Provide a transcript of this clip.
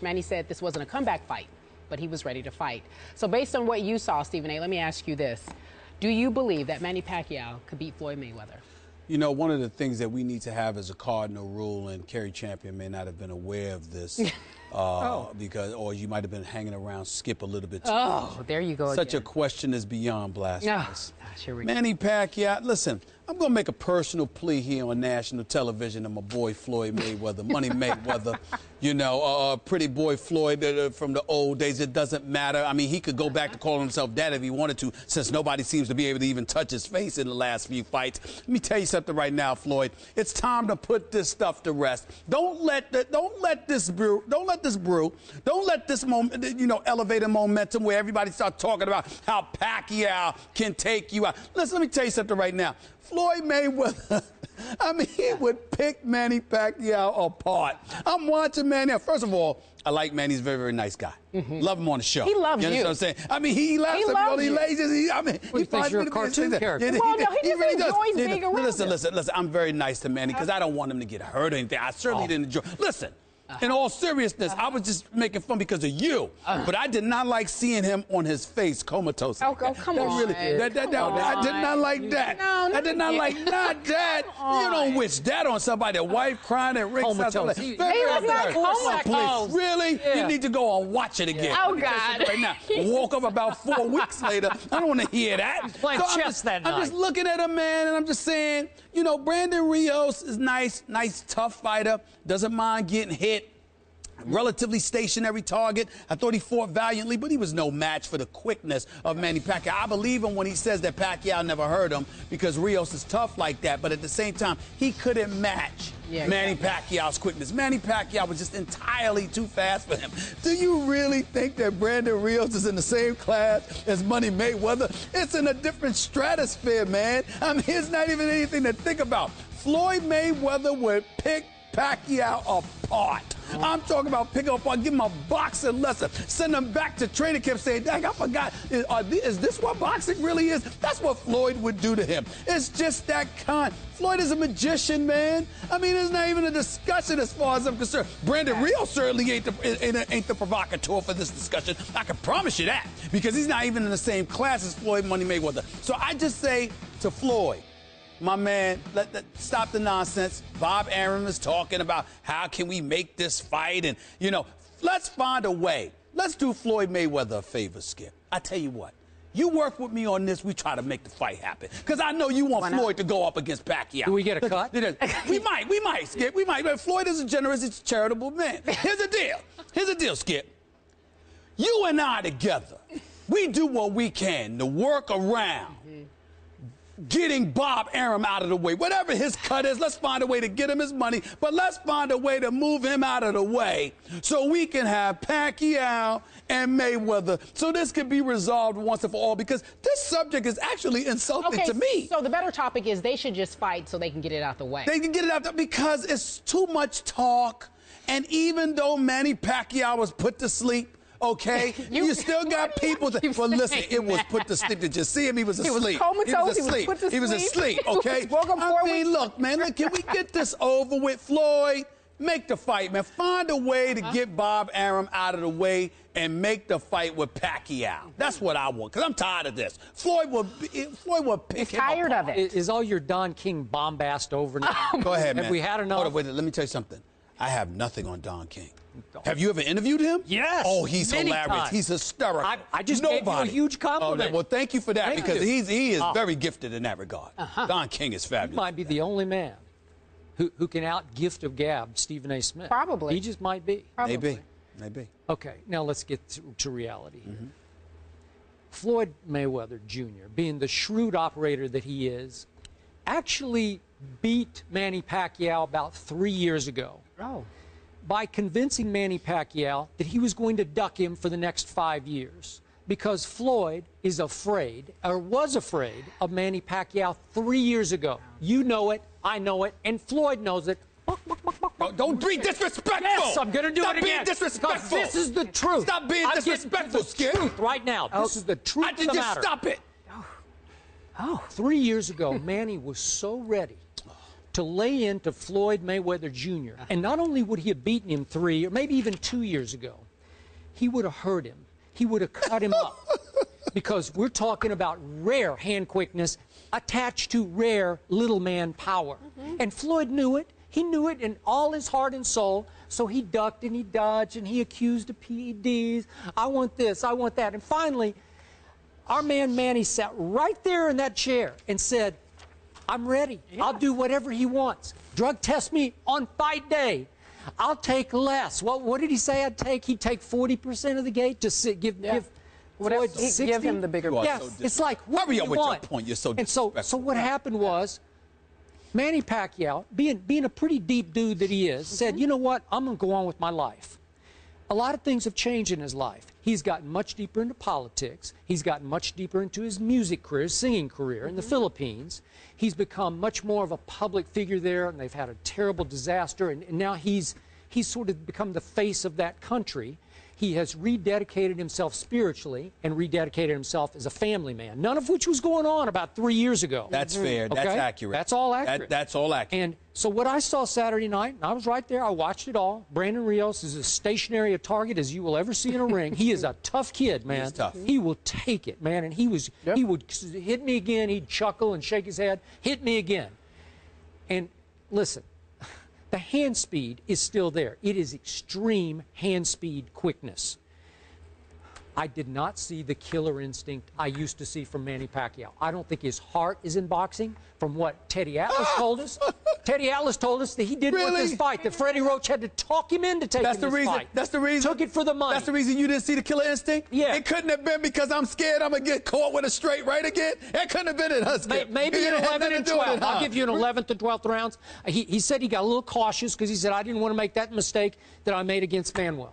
Manny said this wasn't a comeback fight, but he was ready to fight. So based on what you saw, Stephen A., let me ask you this. Do you believe that Manny Pacquiao could beat Floyd Mayweather? You know, one of the things that we need to have as a cardinal rule, and Kerry Champion may not have been aware of this, or you might have been hanging around Skip a little bit too much. There you go. Such a question is beyond blasphemous. Here we go. Manny Pacquiao, listen, I'm going to make a personal plea here on national television to my boy Floyd Mayweather, Money Mayweather, you know, pretty boy Floyd from the old days. It doesn't matter. I mean, he could go back to calling himself dad if he wanted to, since nobody seems to be able to even touch his face in the last few fights. Let me tell you something right now, Floyd. It's time to put this stuff to rest. Don't let this brew. Don't let this elevated momentum where everybody starts talking about how Pacquiao can take you out. Listen, let me tell you something right now. Floyd Mayweather, I mean, he would pick Manny Pacquiao apart. I'm watching Manny. First of all, I like Manny. He's a very, very nice guy. Love him on the show. He loves you. You understand what I'm saying? I mean, he laughs at me. He thinks you're a cartoon character. Well, no, he really just enjoys being around Listen, I'm very nice to Manny because I don't want him to get hurt or anything. I certainly didn't enjoy. Listen. In all seriousness, I was just making fun because of you. But I did not like seeing him on his face comatose. Oh, come on. Really, I did not like that. No, I did not like that. You don't wish that on somebody. A wife crying at ringside. He was not comatose. Really? Yeah. You need to go and watch it again. Oh, God. Right now. Woke up about 4 weeks later. I don't want to hear that. Playing chess that night. I'm just looking at him, man, and I'm just saying, you know, Brandon Rios is nice, tough fighter. Doesn't mind getting hit. Relatively stationary target. I thought he fought valiantly, but he was no match for the quickness of Manny Pacquiao. I believe him when he says that Pacquiao never hurt him because Rios is tough like that, but at the same time, he couldn't match Manny Pacquiao's quickness. Manny Pacquiao was just entirely too fast for him. Do you really think that Brandon Rios is in the same class as Money Mayweather? It's in a different stratosphere, man. I mean, it's not even anything to think about. Floyd Mayweather would pick Pacquiao apart. I'm talking about pick up on, give him a boxing lesson, send him back to training camp saying, dang, I forgot, is this what boxing really is? That's what Floyd would do to him. It's just that kind. Floyd is a magician, man. I mean, there's not even a discussion as far as I'm concerned. Brandon Rios certainly ain't the provocateur for this discussion. I can promise you that, because he's not even in the same class as Floyd Money Mayweather. So I just say to Floyd, my man, stop the nonsense. Bob Arum is talking about how can we make this fight, and, you know, let's find a way. Let's do Floyd Mayweather a favor, Skip. I tell you what, you work with me on this, we try to make the fight happen. Because I know you want Floyd to go up against Pacquiao. Do we get a cut? We might, Skip, we might. But Floyd is a generous, he's a charitable man. Here's the deal, Skip. You and I together, we do what we can to work around getting Bob Arum out of the way. Whatever his cut is, let's find a way to get him his money, but let's find a way to move him out of the way so we can have Pacquiao and Mayweather, so this can be resolved once and for all, because this subject is actually insulting to me. So the better topic is they should just fight so they can get it out the way. They can get it out because it's too much talk, and even though Manny Pacquiao was put to sleep, okay, you still got people that, well, listen, it was put to sleep. Did you see him? He was asleep. He was comatose. He was put to sleep. He was asleep, okay? I mean, look, man, can we get this over with? Floyd, make the fight, man. Find a way to get Bob Arum out of the way and make the fight with Pacquiao. That's what I want, because I'm tired of this. Floyd will pick him tired apart. of it. Is all your Don King bombast over now? Go ahead, man. Have we had enough? Hold on, wait, let me tell you something. I have nothing on Don King. Have you ever interviewed him? Yes. Oh, he's many hilarious. times. He's hysterical. I just gave you a huge compliment. Well, thank you for that, because he is Oh. very gifted in that regard. Don King is fabulous. He might be the only man who can out-gift of gab Stephen A. Smith. Probably. He just might be. Probably. Maybe. Okay, now let's get to reality. Floyd Mayweather Jr., being the shrewd operator that he is, actually beat Manny Pacquiao about 3 years ago. Oh. By convincing Manny Pacquiao that he was going to duck him for the next 5 years, because Floyd is afraid, or was afraid, of Manny Pacquiao 3 years ago. You know it, I know it, and Floyd knows it. Don't be disrespectful. Yes, I'm going to do it again. Stop being disrespectful. This is the truth. Stop being disrespectful, Skip. Truth right now. This is the truth of the matter. Just stop it. 3 years ago, Manny was so ready to lay into Floyd Mayweather Jr. And not only would he have beaten him 3 or maybe even 2 years ago, he would have hurt him. He would have cut him up. Because we're talking about rare hand quickness attached to rare little man power. And Floyd knew it. He knew it in all his heart and soul. So he ducked and he dodged and he accused the PEDs. I want this, I want that. And finally, our man Manny sat right there in that chair and said, I'm ready. Yeah. I'll do whatever he wants. Drug test me on fight day. I'll take less. What did he say I'd take? He'd take 40% of the gate to give Floyd 60? Give him the bigger. Yeah, so it's like, what do you with want? Your point. You're so and so what happened was, Manny Pacquiao, being a pretty deep dude that he is, said, you know what, I'm going to go on with my life. A lot of things have changed in his life. He's gotten much deeper into politics. He's gotten much deeper into his music career, his singing career in the Philippines. He's become much more of a public figure there, and they've had a terrible disaster, and now he's sort of become the face of that country. He has rededicated himself spiritually and rededicated himself as a family man, none of which was going on about 3 years ago. That's fair. Okay? That's accurate. That's all accurate. That's all accurate. And so what I saw Saturday night, and I was right there, I watched it all. Brandon Rios is as stationary a target as you will ever see in a ring. He is a tough kid, man. He's tough. He will take it, man. And he would hit me again, he'd chuckle and shake his head, hit me again. And listen, the hand speed is still there. It is extreme hand speed quickness. I did not see the killer instinct I used to see from Manny Pacquiao. I don't think his heart is in boxing, from what Teddy Atlas told us. Teddy Atlas told us that he didn't want this fight, that Freddie Roach had to talk him into taking this fight. That's the reason. Took it for the money. That's the reason you didn't see the killer instinct? Yeah. It couldn't have been because I'm scared I'm going to get caught with a straight right again? It couldn't have been it, Husky. Maybe in 11 and 12. I'll give you an 11th and 12th rounds. He said he got a little cautious because he said, I didn't want to make that mistake that I made against Manuel.